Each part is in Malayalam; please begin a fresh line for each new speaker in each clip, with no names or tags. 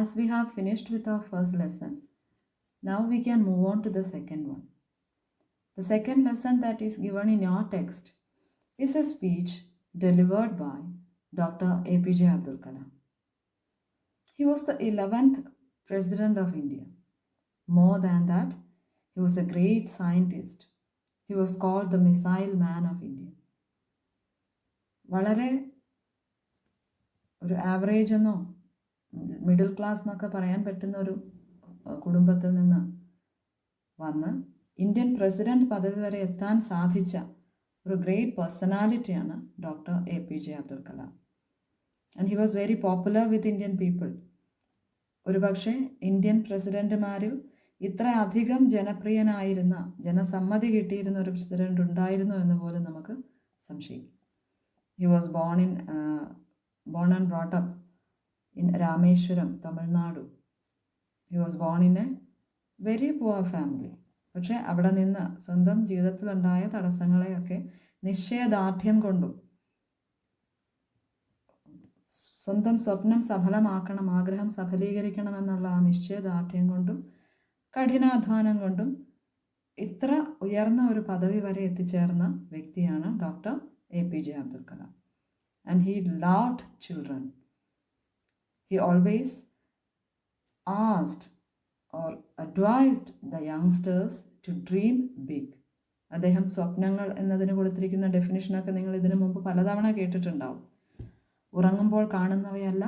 as we have finished with our first lesson, now we can move on to the second one. The second lesson that is given in your text is a speech delivered by Dr. APJ Abdul Kalam. He was the 11th President of India. More than that, he was a great scientist. He was called the Missile Man of India. വളരെ ഒരു ആവറേജ് എന്നോ മിഡിൽ ക്ലാസ് എന്നൊക്കെ പറയാൻ പറ്റുന്ന ഒരു കുടുംബത്തിൽ നിന്ന് വന്ന് ഇന്ത്യൻ പ്രസിഡന്റ് പദവി വരെ എത്താൻ സാധിച്ച ഒരു ഗ്രേറ്റ് പേഴ്സണാലിറ്റിയാണ് doctor APJ Abdul Kalam. And he was very popular with Indian people. ഒരുപക്ഷെ ഇന്ത്യൻ പ്രസിഡന്റുമാരിൽ ഇത്ര അധികം ജനപ്രിയനായിരുന്ന, ജനസമ്മതി കിട്ടിയിരുന്ന ഒരു പ്രസിഡന്റ് ഉണ്ടായിരുന്നു എന്ന് പോലും നമുക്ക് സംശയിക്കും. He was born and brought up in Rameshwaram, Tamil Nadu. He was born in a very poor family. പക്ഷേ അവിടെ നിന്ന് സ്വന്തം ജീവിതത്തിലുണ്ടായ തടസ്സങ്ങളെയൊക്കെ നിശ്ചയദാർഢ്യം കൊണ്ടും സ്വന്തം സ്വപ്നം സഫലമാക്കണം, ആഗ്രഹം സഫലീകരിക്കണമെന്നുള്ള ആ നിശ്ചയദാർഢ്യം കൊണ്ടും കഠിനാധ്വാനം കൊണ്ടും ഇത്ര ഉയർന്ന ഒരു പദവി വരെ എത്തിച്ചേർന്ന വ്യക്തിയാണ് doctor APJ Abdul Kalam. And he loved children. He always asked or advised the youngsters to dream big. അദ്ദേഹം സ്വപ്നങ്ങൾ എന്നതിന് കൊടുത്തിരിക്കുന്ന ഡെഫിനിഷനൊക്കെ നിങ്ങൾ ഇതിനു മുമ്പ് പലതവണ കേട്ടിട്ടുണ്ടാവും. ഉറങ്ങുമ്പോൾ കാണുന്നവയല്ല,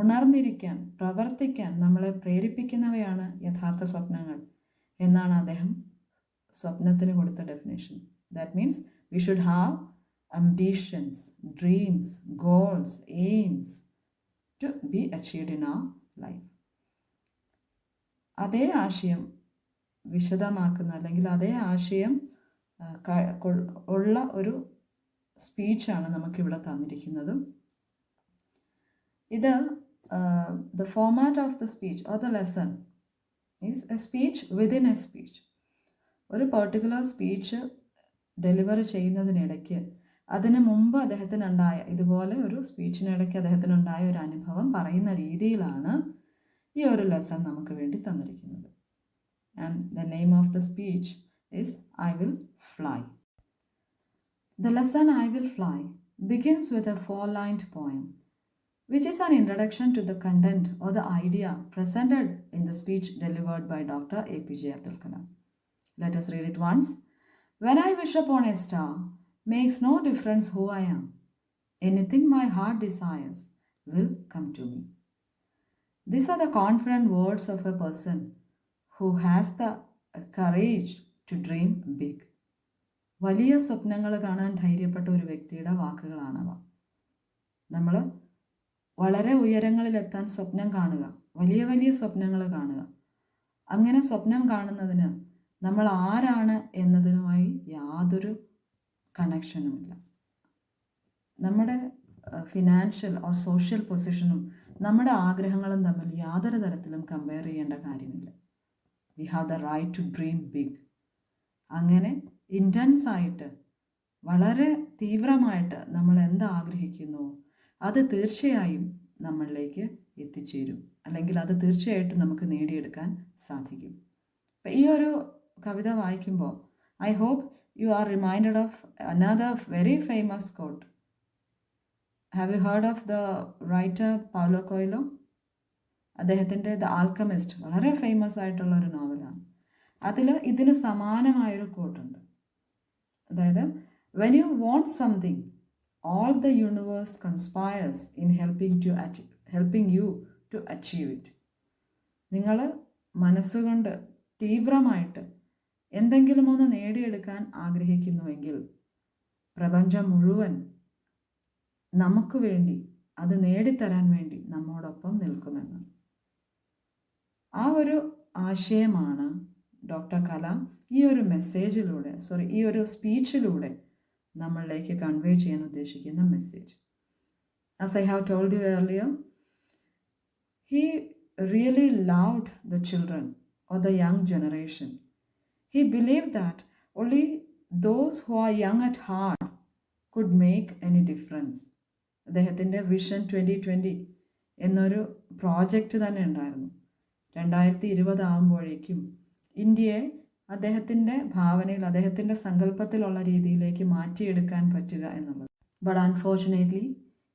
ഉണർന്നിരിക്കാൻ, പ്രവർത്തിക്കാൻ നമ്മളെ പ്രേരിപ്പിക്കുന്നവയാണ് യഥാർത്ഥ സ്വപ്നങ്ങൾ എന്നാണ് അദ്ദേഹം സ്വപ്നത്തിന് കൊടുത്ത definition. That means we should have ambitions, dreams, goals, aims to be achieved in our life. അതേ ആശയം വിശദമാക്കുന്ന അല്ലെങ്കിൽ അതേ ആശയം ഉള്ള ഒരു സ്പീച്ചാണ് നമുക്കിവിടെ തന്നിരിക്കുന്നത്. ഇത് the format of the speech or the lesson is a speech within a speech. ഒരു പെർട്ടിക്കുലർ സ്പീച്ച് ഡെലിവർ ചെയ്യുന്നതിനിടയ്ക്ക് അതിന് മുമ്പ് അദ്ദേഹത്തിനുണ്ടായ ഇതുപോലെ ഒരു സ്പീച്ചിനിടയ്ക്ക് അദ്ദേഹത്തിനുണ്ടായ ഒരു അനുഭവം പറയുന്ന രീതിയിലാണ് ഈ ഒരു ലെസൺ നമുക്ക് വേണ്ടി തന്നിരിക്കുന്നത്. And the name of the speech is I Will Fly. The lesson I Will Fly begins with a 4-lined poem, which is an introduction to the content or the idea presented in the speech delivered by Dr. APJ Abdul Kalam. Let us read it once. When I wish upon a star, makes no difference who I am. Anything my heart desires will come to me. These are the confident words of a person who has the courage to dream big. വലിയ സ്വപ്നങ്ങൾ കാണാൻ ധൈര്യപ്പെട്ട ഒരു വ്യക്തിയുടെ വാക്കുകളാണവ. നമ്മൾ വളരെ ഉയരങ്ങളിലെത്താൻ സ്വപ്നം കാണുക, വലിയ വലിയ സ്വപ്നങ്ങൾ കാണുക. അങ്ങനെ സ്വപ്നം കാണുന്നതിന് നമ്മൾ ആരാണ് എന്നതിനുമായി യാതൊരു കണക്ഷനുമില്ല. നമ്മുടെ ഫിനാൻഷ്യൽ ഓർ സോഷ്യൽ പൊസിഷനും നമ്മുടെ ആഗ്രഹങ്ങളും തമ്മിൽ യാതൊരു തരത്തിലും കമ്പയർ ചെയ്യേണ്ട കാര്യമില്ല. We have the right to dream big. അങ്ങനെ ഇൻറ്റൻസായിട്ട്, വളരെ തീവ്രമായിട്ട് നമ്മൾ എന്താഗ്രഹിക്കുന്നുവോ അത് തീർച്ചയായും നമ്മളിലേക്ക് എത്തിച്ചേരും, അല്ലെങ്കിൽ അത് തീർച്ചയായിട്ടും നമുക്ക് നേടിയെടുക്കാൻ സാധിക്കും. അപ്പം ഈ ഒരു കവിത വായിക്കുമ്പോൾ I hope you are reminded of another very famous quote. Have you heard of the writer Paulo Coelho? അദ്ദേഹത്തിൻ്റെ ദ ആൽക്കമിസ്റ്റ് വളരെ ഫേമസ് ആയിട്ടുള്ള ഒരു നോവലാണ്. അതിൽ ഇതിന് സമാനമായൊരു കോട്ടുണ്ട്. അതായത് when you want something, all the universe conspires in helping you to achieve it. നിങ്ങൾ മനസ്സുകൊണ്ട് തീവ്രമായിട്ട് എന്തെങ്കിലും ഒന്ന് നേടിയെടുക്കാൻ ആഗ്രഹിക്കുന്നുവെങ്കിൽ പ്രപഞ്ചം മുഴുവൻ നമുക്ക് വേണ്ടി അത് നേടിത്തരാൻ വേണ്ടി നമ്മോടൊപ്പം നിൽക്കുമെന്ന്. ആ ഒരു ആശയമാണ് ഡോക്ടർ കലാം ഈ ഒരു മെസ്സേജിലൂടെ, ഈ ഒരു സ്പീച്ചിലൂടെ നമ്മളിലേക്ക് കൺവേ ചെയ്യാൻ ഉദ്ദേശിക്കുന്ന message. As I have told you earlier, he really loved the children or the young generation. He believed that only those who are young at heart could make any difference. അദ്ദേഹത്തിൻ്റെ വിഷൻ 2020 എന്നൊരു പ്രോജക്റ്റ് തന്നെ ഉണ്ടായിരുന്നു. 2020 ആകുമ്പോഴേക്കും ഇന്ത്യയെ അദ്ദേഹത്തിൻ്റെ ഭാവനയിൽ, അദ്ദേഹത്തിൻ്റെ സങ്കല്പത്തിലുള്ള രീതിയിലേക്ക് മാറ്റിയെടുക്കാൻ പറ്റുക എന്നുള്ളത്. But unfortunately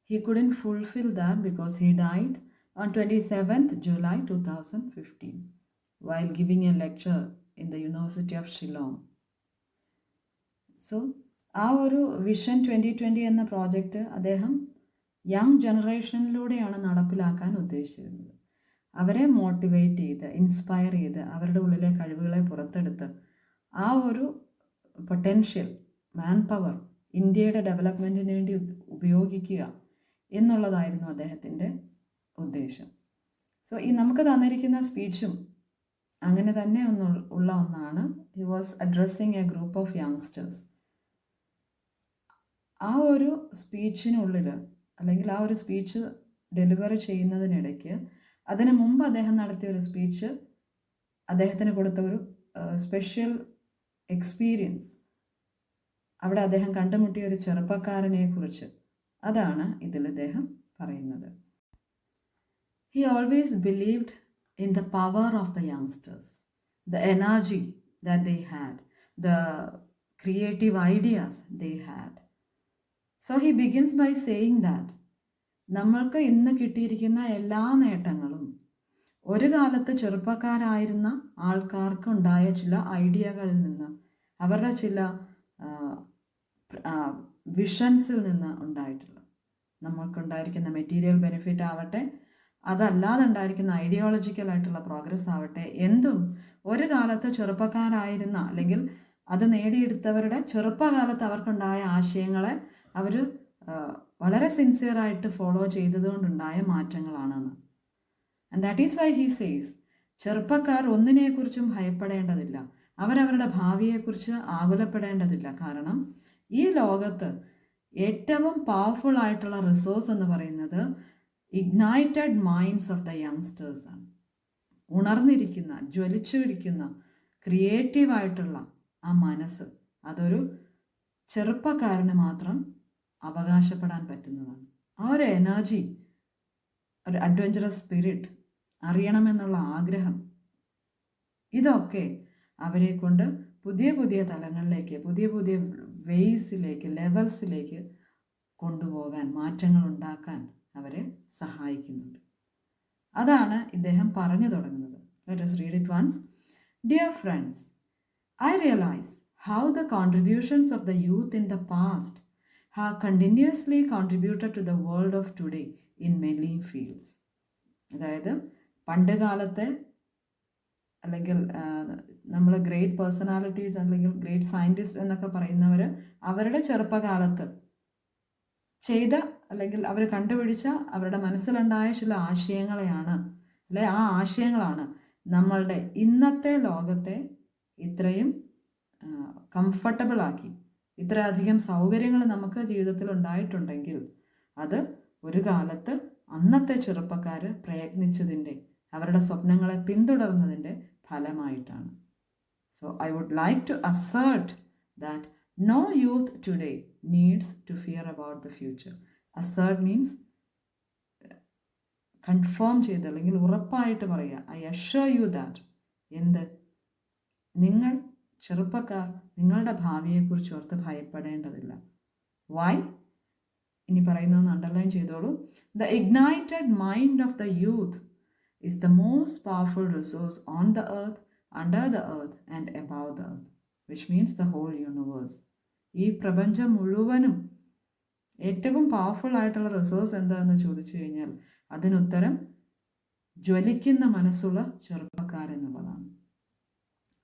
he couldn't fulfill that because he died on 27th July 2015 while giving a lecture in the University of Shillong. So ആ ഒരു വിഷൻ 2020 എന്ന പ്രോജക്റ്റ് അദ്ദേഹം യങ് ജനറേഷനിലൂടെയാണ് നടപ്പിലാക്കാൻ ഉദ്ദേശിച്ചിരുന്നത്. അവരെ മോട്ടിവേറ്റ് ചെയ്ത്, ഇൻസ്പയർ ചെയ്ത്, അവരുടെ ഉള്ളിലെ കഴിവുകളെ പുറത്തെടുത്ത് ആ ഒരു പൊട്ടൻഷ്യൽ മാൻ പവർ ഇന്ത്യയുടെ ഡെവലപ്മെൻറ്റിന് വേണ്ടി ഉപയോഗിക്കുക എന്നുള്ളതായിരുന്നു അദ്ദേഹത്തിൻ്റെ ഉദ്ദേശം. സോ ഈ നമുക്ക് തന്നിരിക്കുന്ന സ്പീച്ചും അങ്ങനെ തന്നെ ഉള്ള ഒന്നാണ്. He was addressing A group of youngsters. ആ ഒരു സ്പീച്ചിനുള്ളിൽ, അല്ലെങ്കിൽ ആ ഒരു സ്പീച്ച് ഡെലിവർ ചെയ്യുന്നതിനിടയ്ക്ക്, അതിന് മുമ്പ് അദ്ദേഹം നടത്തിയ ഒരു സ്പീച്ച്, അദ്ദേഹത്തിന് കൊടുത്ത ഒരു സ്പെഷ്യൽ എക്സ്പീരിയൻസ്, അവിടെ അദ്ദേഹം കണ്ടുമുട്ടിയ ഒരു ചെറുപ്പക്കാരനെ കുറിച്ച്, അതാണ് ഇതിൽ അദ്ദേഹം പറയുന്നത്. He always believed in the power of the youngsters, the energy that they had, the creative ideas they had. So he begins by saying that നമ്മൾക്ക് ഇന്ന് കിട്ടിയിരിക്കുന്ന എല്ലാ നേട്ടങ്ങളും ഒരു കാലത്ത് ചെറുപ്പക്കാരായിരുന്ന ആൾക്കാർക്ക് ഉണ്ടായ ചില ഐഡിയകളിൽ നിന്ന്, അവരുടെ ചില വിഷൻസിൽ നിന്ന് ഉണ്ടായിട്ടുള്ള, നമ്മൾക്കുണ്ടായിരിക്കുന്ന മെറ്റീരിയൽ ബെനിഫിറ്റ് ആവട്ടെ, അതല്ലാതെ ഉണ്ടായിരിക്കുന്ന ഐഡിയോളജിക്കൽ ആയിട്ടുള്ള പ്രോഗ്രസ് ആവട്ടെ, എന്തും ഒരു കാലത്ത് ചെറുപ്പക്കാരായിരുന്ന, അല്ലെങ്കിൽ അത് നേടിയെടുത്തവരുടെ ചെറുപ്പകാലത്ത് അവർക്കുണ്ടായ ആശയങ്ങളെ അവർ വളരെ സിൻസിയറായിട്ട് ഫോളോ ചെയ്തതുകൊണ്ടുണ്ടായ മാറ്റങ്ങളാണെന്ന്. And that is why he says, ചെറുപ്പക്കാർ ഒന്നിനെക്കുറിച്ചും ഭയപ്പെടേണ്ടതില്ല, അവരവരുടെ ഭാവിയെക്കുറിച്ച് ആകുലപ്പെടേണ്ടതില്ല. കാരണം ഈ ലോകത്ത് ഏറ്റവും പവർഫുൾ ആയിട്ടുള്ള റിസോഴ്സ് എന്ന് പറയുന്നത് Ignited minds of the youngsters ആണ്. ഉണർന്നിരിക്കുന്ന, ജ്വലിച്ചിരിക്കുന്ന, ക്രിയേറ്റീവായിട്ടുള്ള ആ മനസ്സ്, അതൊരു ചെറുപ്പക്കാരന് മാത്രം അവകാശപ്പെടാൻ പറ്റുന്നതാണ്. ആ ഒരു എനർജി, ഒരു അഡ്വഞ്ചറസ് സ്പിരിറ്റ്, അറിയണമെന്നുള്ള ആഗ്രഹം, ഇതൊക്കെ അവരെ കൊണ്ട് പുതിയ പുതിയ തലങ്ങളിലേക്ക്, പുതിയ പുതിയ വേയ്സിലേക്ക്, ലെവൽസിലേക്ക് കൊണ്ടുപോകാൻ, മാറ്റങ്ങൾ ഉണ്ടാക്കാൻ അവരെ സഹായിക്കുന്നുണ്ട്. അതാണ് ഇദ്ദേഹം പറഞ്ഞു തുടങ്ങുന്നത്. Let us read it once. Dear friends, I realize how the contributions of the youth in the past have continuously contributed to the world of today in many fields. അതായത് പണ്ട് കാലത്തെ, അല്ലെങ്കിൽ നമ്മൾ ഗ്രേറ്റ് പേഴ്സണാലിറ്റീസ് അല്ലെങ്കിൽ ഗ്രേറ്റ് സയൻറ്റിസ്റ്റ് എന്നൊക്കെ പറയുന്നവർ അവരുടെ ചെറുപ്പകാലത്ത് ചെയ്ത, അല്ലെങ്കിൽ അവർ കണ്ടുപിടിച്ച, അവരുടെ മനസ്സിലുണ്ടായ ചില ആശയങ്ങളെയാണ്, അല്ലെ ആ ആശയങ്ങളാണ് നമ്മളുടെ ഇന്നത്തെ ലോകത്തെ ഇത്രയും കംഫർട്ടബിളാക്കി, ഇത്രയധികം സൗകര്യങ്ങൾ നമുക്ക് ജീവിതത്തിൽ ഉണ്ടായിട്ടുണ്ടെങ്കിൽ അത് ഒരു കാലത്ത് അന്നത്തെ ചെറുപ്പക്കാർ പ്രയത്നിച്ചതിൻ്റെ, അവരുടെ സ്വപ്നങ്ങളെ പിന്തുടർന്നതിൻ്റെ ഫലമായിട്ടാണ്. So I would like to assert that no youth today needs to fear about the future. Assert means confirm ചെയ്ത്, അല്ലെങ്കിൽ ഉറപ്പായിട്ട് പറയുക. ഐ അഷ്വർ യു ദാറ്റ്, എന്ത്, നിങ്ങൾ ചെറുപ്പക്കാർ നിങ്ങളുടെ ഭാവിയെക്കുറിച്ച് ഓർത്ത് ഭയപ്പെടേണ്ടതില്ല. വൈ? ഇനി പറയുന്നതെന്ന് അണ്ടർലൈൻ ചെയ്തോളൂ. The Ignited mind of the youth is the most powerful resource on the earth, under the earth and above the earth, which means the whole universe. ഈ പ്രപഞ്ചം മുഴുവനും ഏറ്റവും പവർഫുൾ ആയിട്ടുള്ള റിസോഴ്സ് എന്താണെന്ന് ചോദിച്ചു കഴിഞ്ഞാൽ അതിനുത്തരം ജ്വലിക്കുന്ന മനസ്സുള്ള ചെറുപ്പക്കാരെന്നുള്ളതാണ്.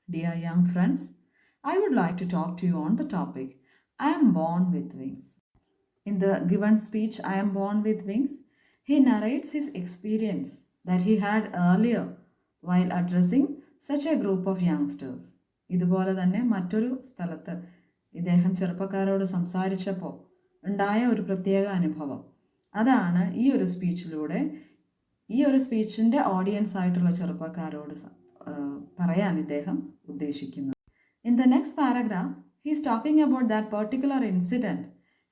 Dear young friends, I would like to talk to you on the topic I am born with wings. In the given speech I am born with wings, he narrates his experience that he had earlier while addressing such a group of youngsters. ഇതുപോലെ തന്നെ മറ്റൊരു സ്ഥലത്ത് ഇദ്ദേഹം ചെറുപ്പക്കാരോട് സംസാരിച്ചപ്പോൾ ഉണ്ടായ ഒരു പ്രത്യേക അനുഭവം, അതാണ് ഈ ഒരു സ്പീച്ചിലൂടെ, ഈ ഒരു സ്പീച്ചിൻ്റെ ഓഡിയൻസ് ആയിട്ടുള്ള ചെറുപ്പക്കാരോട് പറയാൻ ഇദ്ദേഹം ഉദ്ദേശിക്കുന്നത്. In the next paragraph, he is talking about that particular incident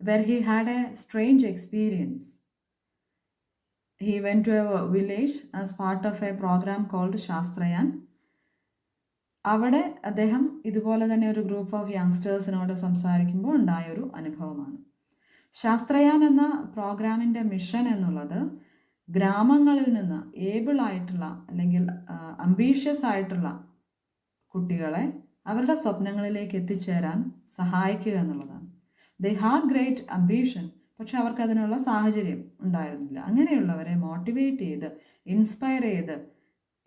where he had a strange experience. he went to a village as part of a program called ശാസ്ത്രയാൻ. അവിടെ അദ്ദേഹം ഇതുപോലെ തന്നെ ഒരു ഗ്രൂപ്പ് ഓഫ് യങ്സ്റ്റേഴ്സിനോട് സംസാരിക്കുമ്പോൾ ഉണ്ടായൊരു അനുഭവമാണ്. ശാസ്ത്രയാൻ എന്ന പ്രോഗ്രാമിൻ്റെ മിഷൻ എന്നുള്ളത് ഗ്രാമങ്ങളിൽ നിന്ന് ഏബിൾ ആയിട്ടുള്ള അല്ലെങ്കിൽ അംബീഷ്യസ് ആയിട്ടുള്ള കുട്ടികളെ അവരുടെ സ്വപ്നങ്ങളിലേക്ക് എത്തിച്ചേരാൻ സഹായിക്കുക എന്നുള്ളതാണ്. ദേ ഹാഡ് ഗ്രേറ്റ് അംബീഷൻ, പക്ഷെ അവർക്ക് അതിനുള്ള സാഹചര്യം ഉണ്ടായിരുന്നില്ല. അങ്ങനെയുള്ളവരെ മോട്ടിവേറ്റ് ചെയ്ത് ഇൻസ്പയർ ചെയ്ത്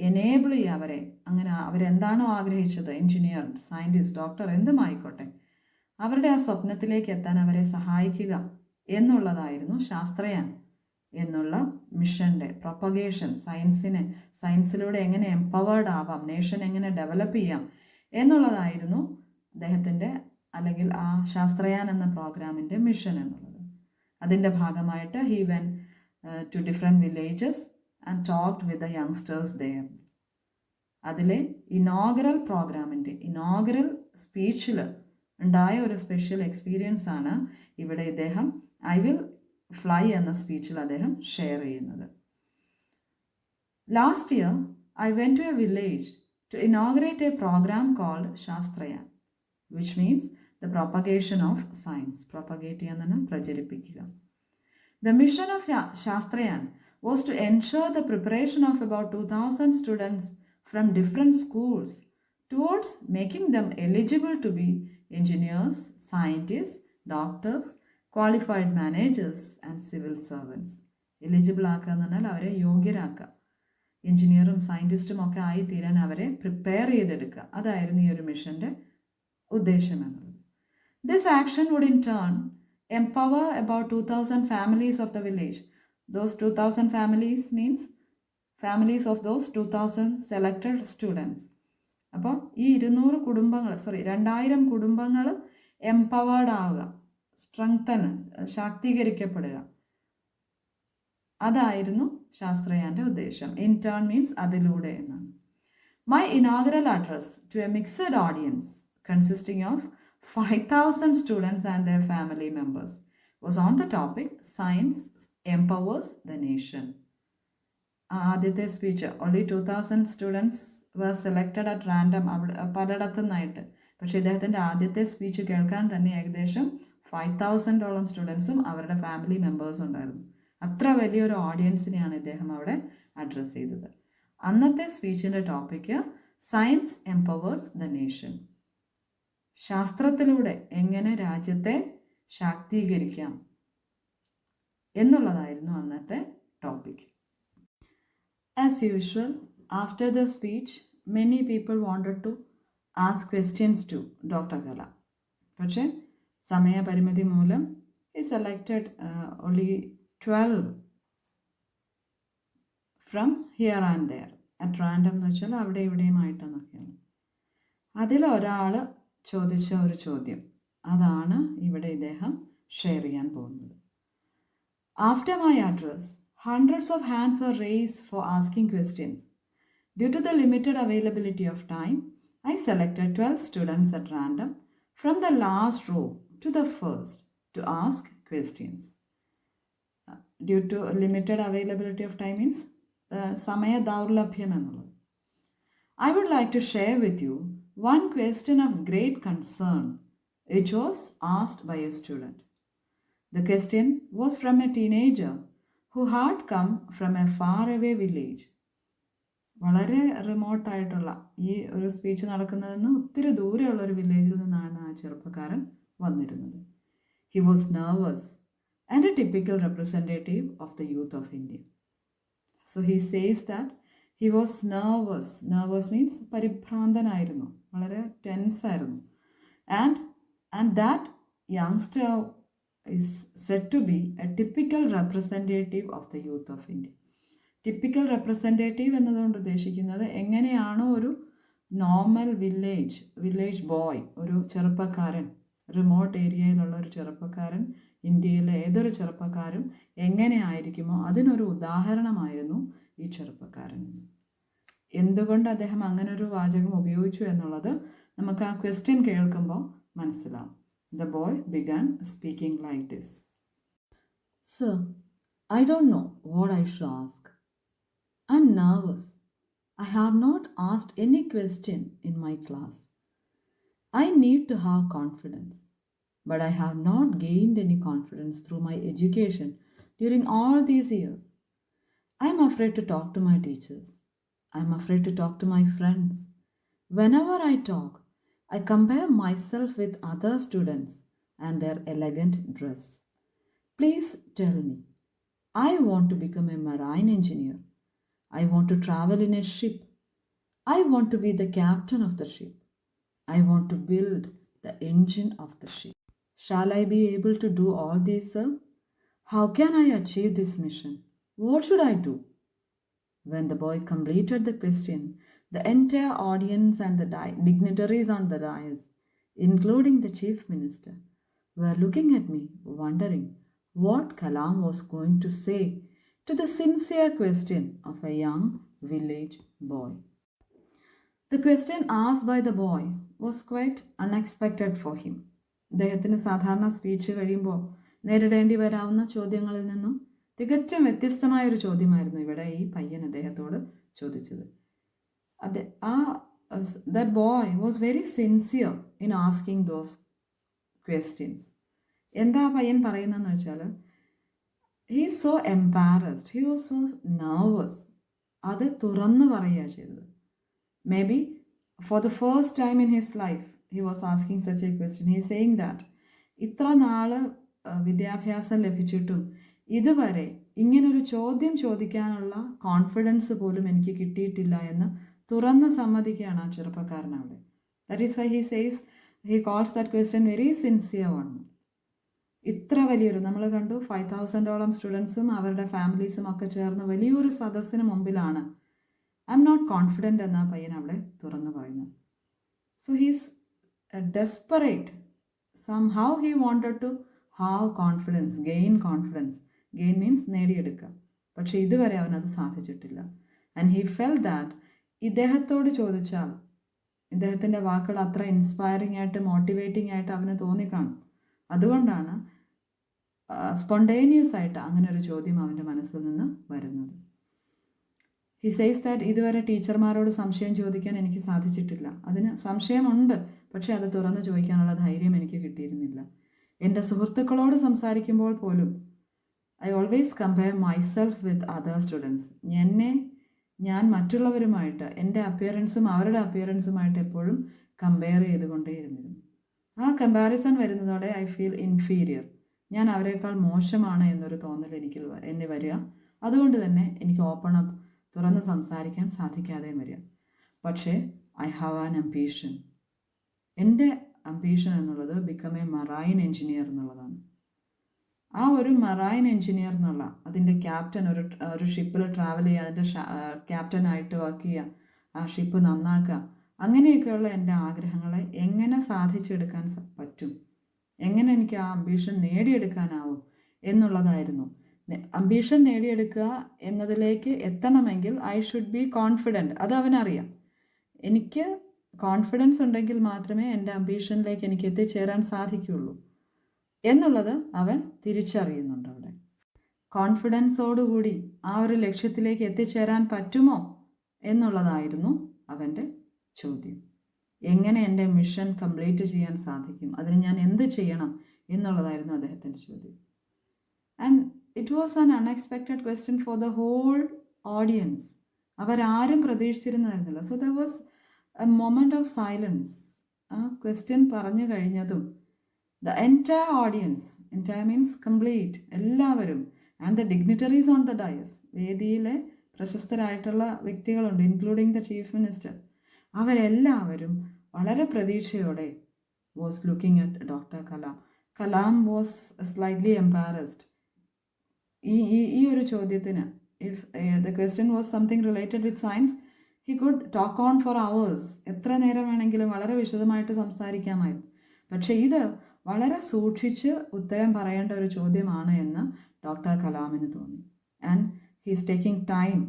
എനേബിൾ ചെയ്യുക അവരെ. അങ്ങനെ അവരെന്താണോ ആഗ്രഹിച്ചത്, എൻജിനീയർ, സയൻറ്റിസ്റ്റ്, ഡോക്ടർ എന്തുമായിക്കോട്ടെ, അവരുടെ ആ സ്വപ്നത്തിലേക്ക് എത്താൻ അവരെ സഹായിക്കുക എന്നുള്ളതായിരുന്നു ശാസ്ത്രയാൻ എന്നുള്ള മിഷൻ്റെ പ്രൊപ്പഗേഷൻ. സയൻസിലൂടെ എങ്ങനെ എംപവേർഡ് ആവാം, നേഷൻ എങ്ങനെ ഡെവലപ്പ് ചെയ്യാം എന്നുള്ളതായിരുന്നു അദ്ദേഹത്തിൻ്റെ അല്ലെങ്കിൽ ആ ശാസ്ത്രയാൻ എന്ന പ്രോഗ്രാമിൻ്റെ മിഷൻ എന്നുള്ളത്. അതിൻ്റെ ഭാഗമായിട്ട് he went to different villages and talked with the youngsters there. അതിലെ ഇനോഗ്രൽ പ്രോഗ്രാമിൻ്റെ ഇനോഗ്രൽ സ്പീച്ചിൽ ഉണ്ടായ ഒരു സ്പെഷ്യൽ എക്സ്പീരിയൻസ് ആണ് ഇവിടെ ഇദ്ദേഹം ഐ വിൽ ഫ്ലൈ എന്ന സ്പീച്ചിൽ അദ്ദേഹം ഷെയർ ചെയ്യുന്നത്. Last year I went to a village to inaugurate a programme called Shastrayan, which means the propagation of science. Propagate ചെയ്യാൻ തന്നെ പ്രചരിപ്പിക്കുക. The mission of Shastrayan was to ensure the preparation of about 2,000 students from different schools towards making them eligible to be engineers, scientists, doctors, qualified managers and civil servants. Eligible ആക്കുക എന്ന് പറഞ്ഞാൽ അവരെ യോഗ്യരാക്കുക, എഞ്ചിനീയറും സയൻറ്റിസ്റ്റും ഒക്കെ ആയി തീരാൻ അവരെ പ്രിപ്പയർ ചെയ്തെടുക്കുക. അതായിരുന്നു ഈ ഒരു മിഷൻ്റെ ഉദ്ദേശം എന്നുള്ളത്. This action would in turn empower about 2,000 families of the village. Those 2,000 families means families of those 2,000 selected students. അപ്പോൾ ഈ 2,000 കുടുംബങ്ങൾ എംപവേർഡ് ആവുക, സ്ട്രെങ്തൻ, ശാക്തീകരിക്കപ്പെടുക. അതായിരുന്നു ശാസ്ത്രയാൻ്റെ ഉദ്ദേശം. ഇൻ ടേൺ മീൻസ് അതിലൂടെ എന്നാണ്. My inaugural address to a mixed audience consisting of 5,000 students and their family members was on the topic Science Empowers the Nation. ആദ്യത്തെ speech only 2,000 students were selected at random പലയിടത്തു നിന്നായിട്ട്. പക്ഷേ ഇദ്ദേഹത്തിൻ്റെ ആദ്യത്തെ സ്പീച്ച് കേൾക്കാൻ തന്നെ ഏകദേശം 5,000ഓളം സ്റ്റുഡൻസും അവരുടെ ഫാമിലി മെമ്പേഴ്സും ഉണ്ടായിരുന്നു. അത്ര വലിയൊരു ഓഡിയൻസിനെയാണ് ഇദ്ദേഹം അവിടെ അഡ്രസ്സ് ചെയ്തത്. അന്നത്തെ സ്പീച്ചിൻ്റെ topic science empowers the nation. ശാസ്ത്രത്തിലൂടെ എങ്ങനെ രാജ്യത്തെ ശാക്തീകരിക്കാം എന്നുള്ളതായിരുന്നു അന്നത്തെ topic. As usual after the speech many people wanted to ask questions to doctor Kalam. പക്ഷേ സമയപരിമിതി മൂലം he selected only 12 from here and there at random എന്ന് വെച്ചാൽ അവിടെ ഇവിടെയുമായിട്ടെന്നൊക്കെയാണ്. അതിലൊരാൾ ചോദിച്ച ഒരു ചോദ്യം, അതാണ് ഇവിടെ ഇദ്ദേഹം ഷെയർ ചെയ്യാൻ പോകുന്നത്. After my address hundreds of hands were raised for asking questions. Due to the limited availability of time, I selected 12 students at random from the last row to the first to ask questions. Due to limited availability of time means സമയ ദൗർലഭ്യം എന്നുള്ളത്. I would like to share with you one question of great concern which was asked by a student. The question was from a teenager who had come from a faraway village. വളരെ റിമോട്ടായിട്ടുള്ള ഈ ഒരു സ്പീച്ച് നടക്കുന്നതെന്ന് ഒത്തിരി ദൂരെയുള്ള ഒരു വില്ലേജിൽ നിന്നാണ് ആ ചെറുപ്പക്കാരൻ വന്നിരുന്നത്. He was nervous and a typical representative of the youth of India. So he says that he was nervous. Nervous means പരിഭ്രാന്തനായിരുന്നു, വളരെ ടെൻസായിരുന്നു. And that youngster is said to be a typical representative of the youth of India. Typical representative എന്നതുകൊണ്ട് ഉദ്ദേശിക്കുന്നത് എങ്ങനെയാണോ ഒരു നോർമൽ വില്ലേജ് ബോയ്, ഒരു ചെറുപ്പക്കാരൻ, റിമോട്ട് ഏരിയയിലുള്ള ഒരു ചെറുപ്പക്കാരൻ, ഇന്ത്യയിലെ ഏതൊരു ചെറുപ്പക്കാരും എങ്ങനെ ആയിരിക്കുമോ അതിനൊരു ഉദാഹരണമായിരുന്നു ഈ ചെറുപ്പക്കാരൻ. എന്തുകൊണ്ട് അദ്ദേഹം അങ്ങനെ ഒരു വാചകം ഉപയോഗിച്ചു എന്നുള്ളത് നമുക്ക് ആ ക്വസ്റ്റ്യൻ കേൾക്കുമ്പോൾ മനസ്സിലാവും. The boy began speaking like this. Sir, I don't know what I should ask. I'm nervous. I have not asked any question in my class. I need to have confidence, but I have not gained any confidence through my education during all these years. I'm afraid to talk to my teachers. I'm afraid to talk to my friends. Whenever I talk, I compare myself with other students and their elegant dress. Please tell me. I want to become a marine engineer. I want to travel in a ship. I want to be the captain of the ship. I want to build the engine of the ship. Shall I be able to do all this, sir? How can I achieve this mission? What should I do? When the boy completed the question, the entire audience and the dignitaries on the dais, including the chief minister, were looking at me, wondering what Kalam was going to say to the sincere question of a young village boy. The question asked by the boy was quite unexpected for him. അദ്ദേഹത്തിന് സാധാരണ സ്പീച്ച് കഴിയുമ്പോൾ നേരിടേണ്ടി വരാവുന്ന ചോദ്യങ്ങളിൽ നിന്നും തികച്ചും വ്യത്യസ്തമായ ഒരു ചോദ്യമായിരുന്നു ഇവിടെ ഈ പയ്യൻ അദ്ദേഹത്തോട് ചോദിച്ചത്. അതെ ആ that boy was very sincere in asking those questions. എന്താ പയ്യൻ പറയുന്നതെന്ന് വെച്ചാൽ he is so embarrassed, he was so nervous. അത് തുറന്നു പറയുക ചെയ്തത്. Maybe for the first time in his life, he was asking such a question. He is saying that ഇത്ര നാള് വിദ്യാഭ്യാസം ലഭിച്ചിട്ടും ഇതുവരെ ഇങ്ങനൊരു ചോദ്യം ചോദിക്കാനുള്ള കോൺഫിഡൻസ് പോലും എനിക്ക് കിട്ടിയിട്ടില്ല എന്ന് തുറന്ന് സമ്മതിക്കുകയാണ് ആ ചെറുപ്പക്കാരൻ അവിടെ. That is why he says he calls that question very sincere one. ഇത്ര വലിയൊരു നമ്മൾ കണ്ടു 5,000ഓളം സ്റ്റുഡൻസും അവരുടെ ഫാമിലീസും ഒക്കെ ചേർന്ന് വലിയൊരു സദസ്സിന് മുമ്പിലാണ് ഐ എം നോട്ട് കോൺഫിഡൻറ്റ് എന്നാ പയ്യൻ അവിടെ തുറന്നു പറയുന്നത്. So he's desperate. Somehow he wanted to have confidence, gain confidence. Gain means നേടിയെടുക്കുക. പക്ഷേ ഇതുവരെ അവനത് സാധിച്ചിട്ടില്ല. ആൻഡ് ഹി ഫെൽ ദാറ്റ് ഇദ്ദേഹത്തോട് ചോദിച്ചാൽ ഇദ്ദേഹത്തിൻ്റെ വാക്കുകൾ അത്ര ഇൻസ്പയറിംഗ് ആയിട്ട് മോട്ടിവേറ്റിംഗ് ആയിട്ട് അവന് തോന്നിക്കാണും. അതുകൊണ്ടാണ് സ്പോണ്ടേനിയസ് ആയിട്ട് അങ്ങനെ ഒരു ചോദ്യം അവൻ്റെ മനസ്സിൽ നിന്ന് വരുന്നത്. ഹി സേസ് ദാറ്റ് ഇതുവരെ ടീച്ചർമാരോട് സംശയം ചോദിക്കാൻ എനിക്ക് സാധിച്ചിട്ടില്ല. അതിന് സംശയമുണ്ട്, പക്ഷേ അത് തുറന്ന് ചോദിക്കാനുള്ള ധൈര്യം എനിക്ക് കിട്ടിയിരുന്നില്ല. എൻ്റെ സുഹൃത്തുക്കളോട് സംസാരിക്കുമ്പോൾ പോലും I always compare myself with other students. ഞാൻ മറ്റുള്ളവരുമായിട്ട് എൻ്റെ അപ്പിയറൻസും അവരുടെ അപ്പിയറൻസുമായിട്ട് എപ്പോഴും കമ്പയർ ചെയ്തുകൊണ്ടേയിരുന്നിരുന്നു. ആ കമ്പാരിസൺ വരുന്നതോടെ ഐ ഫീൽ ഇൻഫീരിയർ. ഞാൻ അവരെക്കാൾ മോശമാണ് എന്നൊരു തോന്നൽ എന്നെ വരിക. അതുകൊണ്ട് തന്നെ എനിക്ക് ഓപ്പൺ അപ്പ്, തുറന്ന് സംസാരിക്കാൻ സാധിക്കാതെ വരിക. പക്ഷേ ഐ ഹാവ് ആൻ അംബീഷൻ. എൻ്റെ അംബീഷൻ എന്നുള്ളത് ബിക്കം എ മറൈൻ എൻജിനീയർ എന്നുള്ളതാണ്. ആ ഒരു മറൈൻ എൻജിനീയർ എന്നുള്ള അതിൻ്റെ ക്യാപ്റ്റൻ, ഒരു ഷിപ്പിൽ ട്രാവൽ ചെയ്യുക, അതിൻ്റെ ക്യാപ്റ്റനായിട്ട് വർക്ക് ചെയ്യുക, ആ ഷിപ്പ് നന്നാക്കുക, അങ്ങനെയൊക്കെയുള്ള എൻ്റെ ആഗ്രഹങ്ങളെ എങ്ങനെ സാധിച്ചെടുക്കാൻ പറ്റും, എങ്ങനെ എനിക്ക് ആ അംബീഷൻ നേടിയെടുക്കാനാവും എന്നുള്ളതായിരുന്നു. അംബീഷൻ നേടിയെടുക്കുക എന്നതിലേക്ക് എത്തണമെങ്കിൽ ഐ ഷുഡ് ബി കോൺഫിഡൻറ്റ്. അത് അവനറിയാം. എനിക്ക് കോൺഫിഡൻസ് ഉണ്ടെങ്കിൽ മാത്രമേ എൻ്റെ അംബീഷനിലേക്ക് എനിക്ക് എത്തിച്ചേരാൻ സാധിക്കുകയുള്ളൂ എന്നുള്ളത് അവൻ തിരിച്ചറിയുന്നുണ്ട് അവിടെ. കോൺഫിഡൻസോടുകൂടി ആ ഒരു ലക്ഷ്യത്തിലേക്ക് എത്തിച്ചേരാൻ പറ്റുമോ എന്നുള്ളതായിരുന്നു അവൻ്റെ ചോദ്യം. എങ്ങനെ എൻ്റെ മിഷൻ കംപ്ലീറ്റ് ചെയ്യാൻ സാധിക്കും, അതിന് ഞാൻ എന്ത് ചെയ്യണം എന്നുള്ളതായിരുന്നു അദ്ദേഹത്തിൻ്റെ ചോദ്യം. And it was an unexpected question for the whole audience. അവരാരും പ്രതീക്ഷിച്ചിരുന്നതായിരുന്നില്ല. So there was a moment of silence. ആ ക്വസ്റ്റ്യൻ പറഞ്ഞു കഴിഞ്ഞതും the entire audience, entire means complete, എല്ലാവരും, and the dignitaries on the dais, വേദിയിലെ പ്രശസ്തരായിട്ടുള്ള വ്യക്തികളുണ്ട്, ഇൻക്ലൂഡിങ് ദ ചീഫ് മിനിസ്റ്റർ, അവരെല്ലാവരും വളരെ പ്രതീക്ഷയോടെ was looking at doctor Kalam. Kalam was slightly embarrassed. ഈ ഒരു ചോദ്യത്തിന്, if the question was something related with science, he could talk on for hours. എത്ര നേരം വേണമെങ്കിലും വളരെ വിശദമായിട്ട് സംസാരിക്കാമായിരുന്നു. പക്ഷേ ഇത് വളരെ സൂക്ഷിച്ച് ഉത്തരം പറയേണ്ട ഒരു ചോദ്യമാണ് എന്ന് ഡോക്ടർ കലാമിന് തോന്നി. And he is taking time.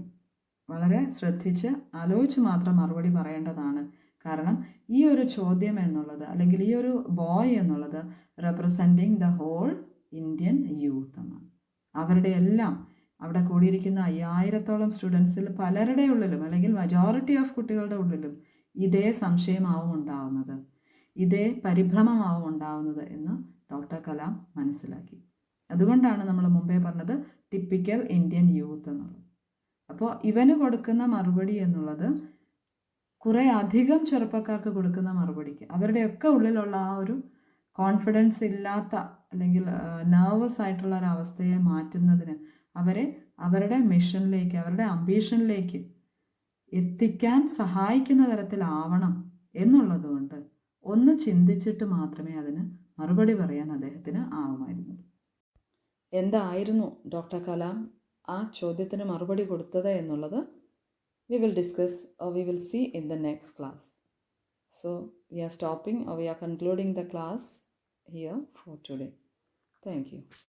വളരെ ശ്രദ്ധിച്ച് ആലോചിച്ച് മാത്രം മറുപടി പറയേണ്ടതാണ്. കാരണം ഈ ഒരു ചോദ്യം എന്നുള്ളത്, അല്ലെങ്കിൽ ഈ ഒരു ബോയ് എന്നുള്ളത്, representing the whole Indian youth എന്നാണ്. അവരുടെ എല്ലാം അവിടെ കൂടിയിരിക്കുന്ന 5000-ഓളം സ്റ്റുഡൻസിൽ പലരുടെ ഉള്ളിലും അല്ലെങ്കിൽ മജോറിറ്റി ഓഫ് കുട്ടികളുടെ ഉള്ളിലും ഇതേ സംശയമാവും ഉണ്ടാവുന്നത്, ഇതേ പരിഭ്രമമാവും ഉണ്ടാവുന്നത് എന്ന് ഡോക്ടർ കലാം മനസ്സിലാക്കി. അതുകൊണ്ടാണ് നമ്മൾ മുമ്പേ പറഞ്ഞത് ടിപ്പിക്കൽ ഇന്ത്യൻ യൂത്ത് എന്നുള്ളത്. അപ്പോൾ ഇവന് കൊടുക്കുന്ന മറുപടി എന്നുള്ളത് കുറേ അധികം ചെറുപ്പക്കാർക്ക് കൊടുക്കുന്ന മറുപടിക്ക് അവരുടെയൊക്കെ ഉള്ളിലുള്ള ആ ഒരു കോൺഫിഡൻസ് ഇല്ലാത്ത അല്ലെങ്കിൽ നെർവസ് ആയിട്ടുള്ള ഒരു അവസ്ഥയെ മാറ്റുന്നതിന്, അവരെ അവരുടെ മിഷനിലേക്ക്, അവരുടെ അംബീഷനിലേക്ക് എത്തിക്കാൻ സഹായിക്കുന്ന തരത്തിലാവണം എന്നുള്ളതുകൊണ്ട് ഒന്ന് ചിന്തിച്ചിട്ട് മാത്രമേ അതിന് മറുപടി പറയാൻ അദ്ദേഹത്തിന് ആവുമായിരുന്നു. എന്തായിരുന്നു ഡോക്ടർ കലാം ആ ചോദ്യത്തിന് മറുപടി കൊടുത്തത് എന്നുള്ളത് we will discuss or we will see in the next class. So we are stopping or we are concluding the class here for today. Thank you.